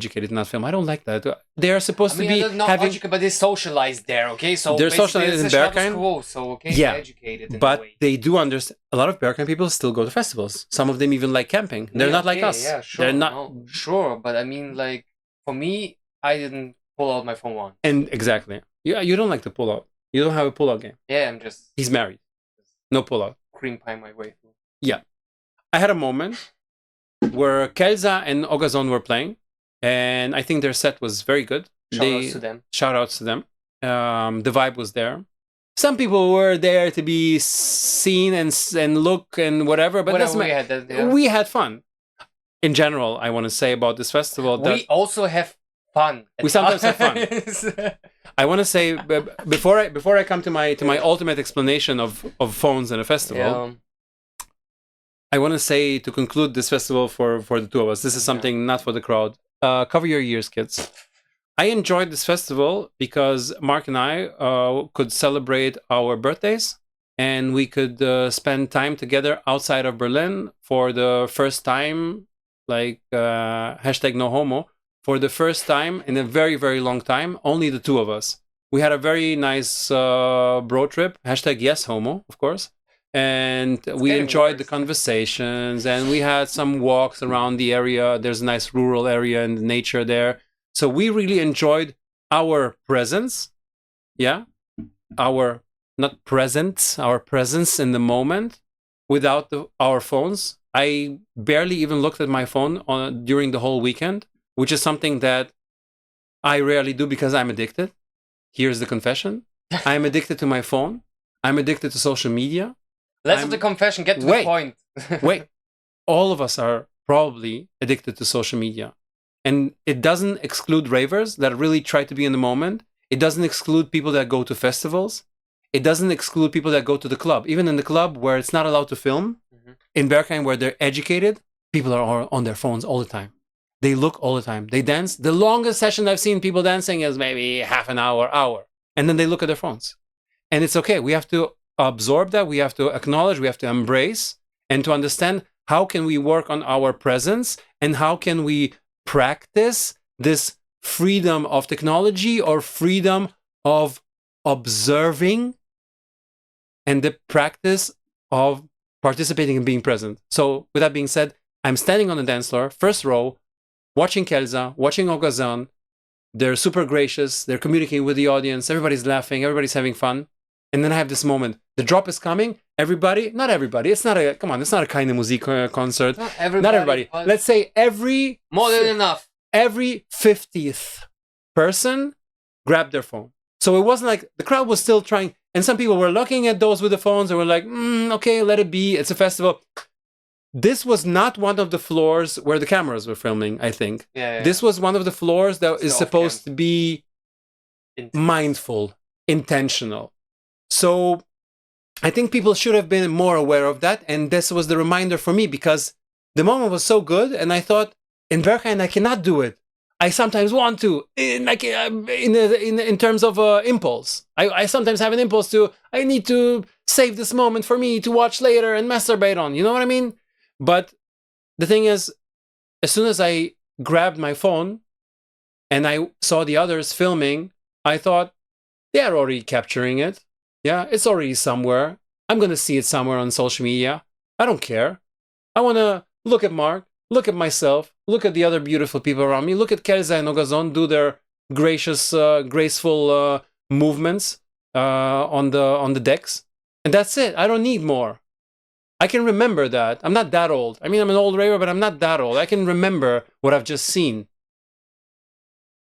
don't like that. They are supposed to be not having... educated, but they're socialized there, okay? So they're socialized in Berghain. So, okay, yeah, they're educated in but a way. they do understand. A lot of Berghain people still go to festivals. Some of them even like camping. They're not like us. Yeah, sure. They're not... No, sure, but I mean, like, for me, I didn't pull out my phone once. And exactly. You don't like to pull out. You don't have a pull-out game. Yeah, I'm just... He's married. No pull-out. Cream pie my way through. Yeah. I had a moment where Kelza and Ogazon were playing, and I think their set was very good. Shout outs to them. The vibe was there. Some people were there to be seen and look and whatever, but we had fun. In general, I want to say about this festival that we also have fun. We sometimes have fun. I want to say before I come to my ultimate explanation of phones and a festival. I want to say, to conclude this festival for the two of us, this is something not for the crowd. Cover your ears, kids. I enjoyed this festival because Mark and I could celebrate our birthdays, and we could spend time together outside of Berlin for the first time, like hashtag no homo, for the first time in a very, very long time, only the two of us. We had a very nice bro trip, hashtag yes homo, of course. And we enjoyed the conversations, and we had some walks around the area. There's a nice rural area and nature there. So we really enjoyed our presence. Yeah. Our presence in the moment without our phones. I barely even looked at my phone during the whole weekend, which is something that I rarely do because I'm addicted. Here's the confession. I'm addicted to my phone. I'm addicted to social media. Less of the confession, get to the point. Wait, all of us are probably addicted to social media. And it doesn't exclude ravers that really try to be in the moment. It doesn't exclude people that go to festivals. It doesn't exclude people that go to the club. Even in the club where it's not allowed to film, in Berghain where they're educated, people are on their phones all the time. They look all the time. They dance. The longest session I've seen people dancing is maybe half an hour. And then they look at their phones. And it's okay. We have to absorb that, we have to acknowledge, we have to embrace, and to understand how can we work on our presence and how can we practice this freedom of technology or freedom of observing and the practice of participating and being present. So with that being said, I'm standing on the dance floor, first row, watching Kelza, watching Ogazon. They're super gracious, they're communicating with the audience, everybody's laughing, everybody's having fun. And then I have this moment. The drop is coming. Everybody, not everybody. It's not a kind of music concert. Not everybody. Let's say more than enough. Every 50th person grabbed their phone. So it wasn't like the crowd was still trying. And some people were looking at those with the phones and were like, okay, let it be. It's a festival. This was not one of the floors where the cameras were filming, I think. Yeah. This was one of the floors that is supposed to be mindful, intentional. So I think people should have been more aware of that. And this was the reminder for me because the moment was so good. And I thought, in Berghain, I cannot do it. I sometimes want to, in terms of impulse. I sometimes have an impulse I need to save this moment for me to watch later and masturbate on. You know what I mean? But the thing is, as soon as I grabbed my phone and I saw the others filming, I thought, they're already capturing it. Yeah, it's already somewhere. I'm going to see it somewhere on social media. I don't care. I want to look at Mark, look at myself, look at the other beautiful people around me, look at Kelza and Ogazon do their graceful movements on the decks. And that's it. I don't need more. I can remember that. I'm not that old. I mean, I'm an old raver, but I'm not that old. I can remember what I've just seen.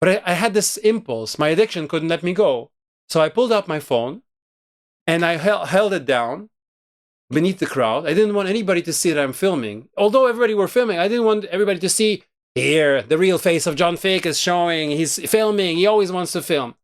But I had this impulse. My addiction couldn't let me go. So I pulled out my phone and I held it down beneath the crowd. I didn't want anybody to see that I'm filming. Although everybody were filming, I didn't want everybody to see, here, the real face of John Fick is showing. He's filming. He always wants to film.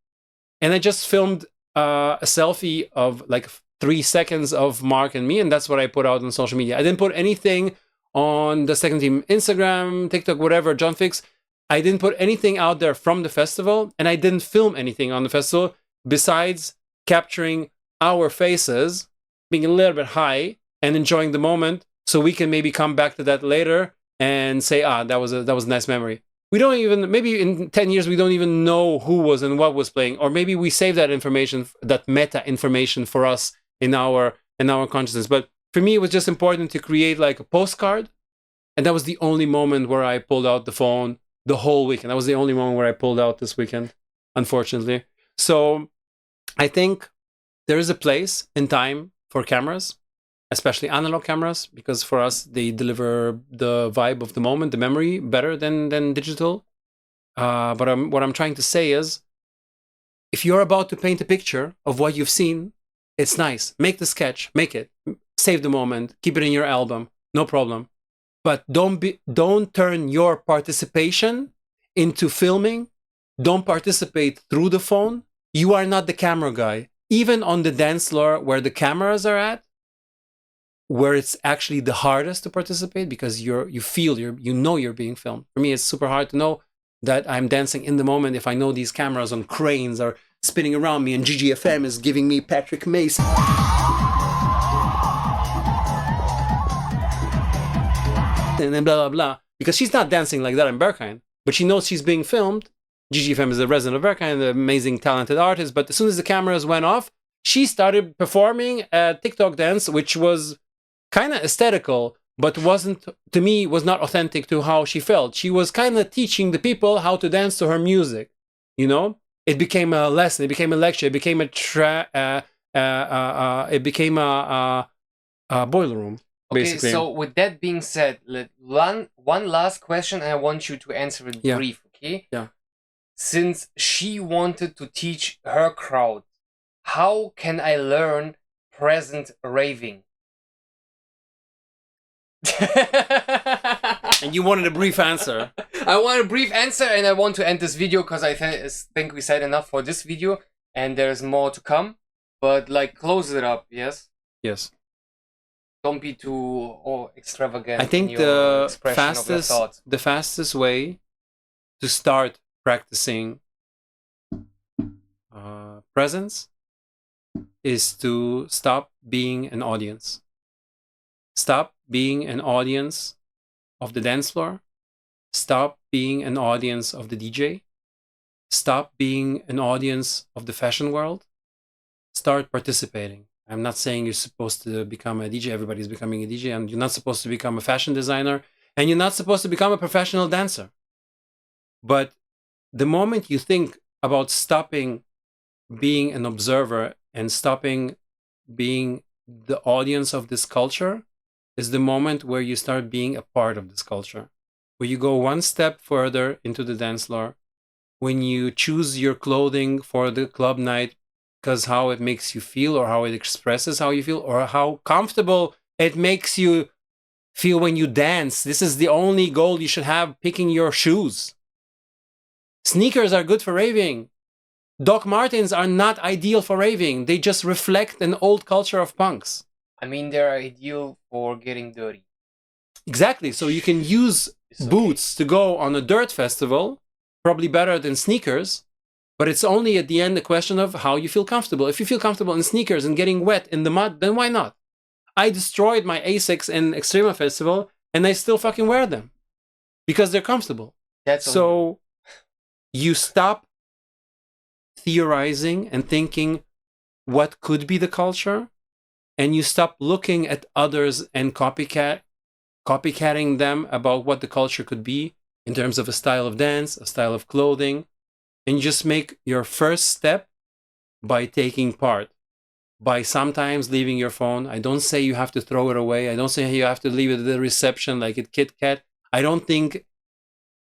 And I just filmed a selfie of like 3 seconds of Mark and me, and that's what I put out on social media. I didn't put anything on the second team Instagram, TikTok, whatever, John Fix. I didn't put anything out there from the festival, and I didn't film anything on the festival besides capturing our faces, being a little bit high and enjoying the moment, so we can maybe come back to that later and say, that was a nice memory. We don't even, maybe in 10 years, we don't even know who was and what was playing, or maybe we save that information, that meta information for us in our consciousness. But for me, it was just important to create like a postcard, and that was the only moment where I pulled out the phone the whole weekend. That was the only moment where I pulled out this weekend, unfortunately. So I think there is a place and time for cameras, especially analog cameras, because for us, they deliver the vibe of the moment, the memory, better than digital. But what I'm trying to say is, if you're about to paint a picture of what you've seen, it's nice. Make the sketch, make it, save the moment, keep it in your album, no problem. But don't turn your participation into filming. Don't participate through the phone. You are not the camera guy. Even on the dance floor where the cameras are at, where it's actually the hardest to participate, because you know you're being filmed. For me, it's super hard to know that I'm dancing in the moment if I know these cameras on cranes are spinning around me and GGFM is giving me Patrick Mace. And then blah, blah, blah. Because she's not dancing like that in Berghain, but she knows she's being filmed. GGFM is a resident of Berghain, an amazing, talented artist. But as soon as the cameras went off, she started performing a TikTok dance, which was kind of aesthetical, but was not authentic to how she felt. She was kind of teaching the people how to dance to her music. You know, it became a lesson, it became a lecture, it became a boiler room. Basically. Okay, so with that being said, one last question, and I want you to answer it brief, okay? Yeah. Since she wanted to teach her crowd, how can I learn present raving? And you wanted a brief answer. I want a brief answer, and I want to end this video because I think we said enough for this video, and there's more to come. But like, close it up, yes? Yes. Don't be too extravagant. I think the fastest way to start practicing presence is to stop being an audience. Stop being an audience of the dance floor. Stop being an audience of the DJ. Stop being an audience of the fashion world. Start participating. I'm not saying you're supposed to become a DJ. Everybody's becoming a DJ, and you're not supposed to become a fashion designer, and you're not supposed to become a professional dancer. But the moment you think about stopping being an observer and stopping being the audience of this culture is the moment where you start being a part of this culture, where you go one step further into the dance floor, when you choose your clothing for the club night because how it makes you feel, or how it expresses how you feel, or how comfortable it makes you feel when you dance. This is the only goal you should have, picking your shoes. Sneakers are good for raving. Doc Martens are not ideal for raving. They just reflect an old culture of punks. I mean, they're ideal for getting dirty. Exactly. So you can use boots to go on a dirt festival, probably better than sneakers. But it's only at the end a question of how you feel comfortable. If you feel comfortable in sneakers and getting wet in the mud, then why not? I destroyed my Asics in Extrema Festival, and I still fucking wear them because they're comfortable. So you stop theorizing and thinking what could be the culture, and you stop looking at others and copycatting them about what the culture could be in terms of a style of dance, a style of clothing. And you just make your first step by taking part, by sometimes leaving your phone. I don't say you have to throw it away. I don't say you have to leave it at the reception like at Kit Kat. I don't think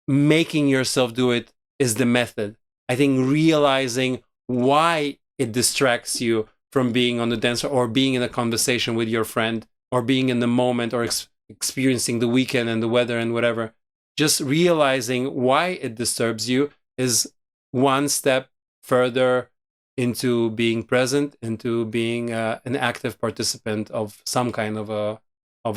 making yourself do it is the method. I think realizing why it distracts you from being on the dance floor or being in a conversation with your friend or being in the moment or experiencing the weekend and the weather and whatever, just realizing why it disturbs you is one step further into being present, into being an active participant of some kind of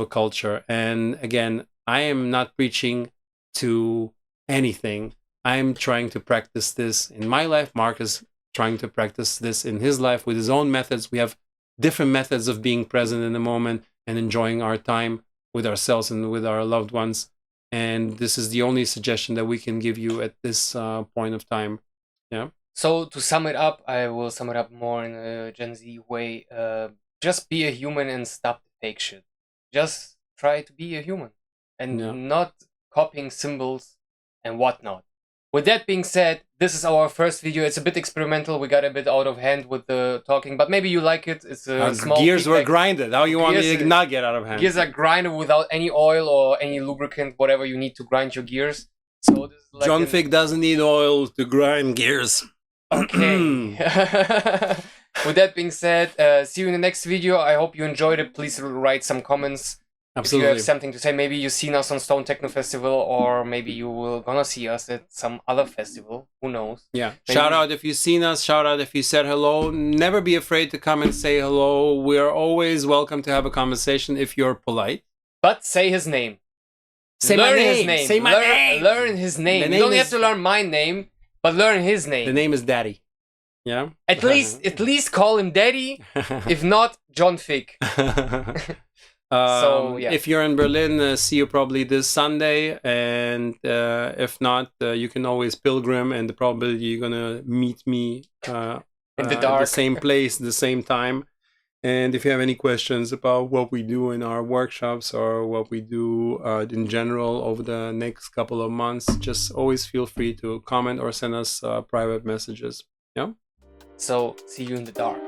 a culture. And again, I am not preaching to anything. I'm trying to practice this in my life. Mark is trying to practice this in his life with his own methods. We have different methods of being present in the moment and enjoying our time with ourselves and with our loved ones. And this is the only suggestion that we can give you at this point of time. Yeah. So to sum it up, I will sum it up more in a Gen Z way. Just be a human and stop the fake shit. Just try to be a human and not copying symbols and whatnot. With that being said, this is our first video. It's a bit experimental. We got a bit out of hand with the talking, but maybe you like it. It's a small gears feedback. were grinded. How you want me to not get out of hand? Gears are grinded without any oil or any lubricant, whatever you need to grind your gears. So this is like John Fick doesn't need oil to grind gears. Okay. With that being said, see you in the next video. I hope you enjoyed it. Please write some comments. Absolutely. If you have something to say, maybe you've seen us on Stone Techno Festival, or maybe you will gonna see us at some other festival. Who knows? Yeah. Maybe. Shout out if you've seen us. Shout out if you said hello. Never be afraid to come and say hello. We're always welcome to have a conversation if you're polite. But say his name. Say learn my name. his name. Say my name. Learn his name. The You name don't is- have to learn my name, but learn his name. The name is Daddy. Yeah. At least call him Daddy. If not, John Fick. So, yeah. If you're in Berlin, see you probably this Sunday, and if not, you can always pilgrim, and probably you're gonna meet me In the at dark. the same place, the same time. And if you have any questions about what we do in our workshops or what we do in general over the next couple of months, just always feel free to comment or send us private messages. Yeah. So see you in the dark.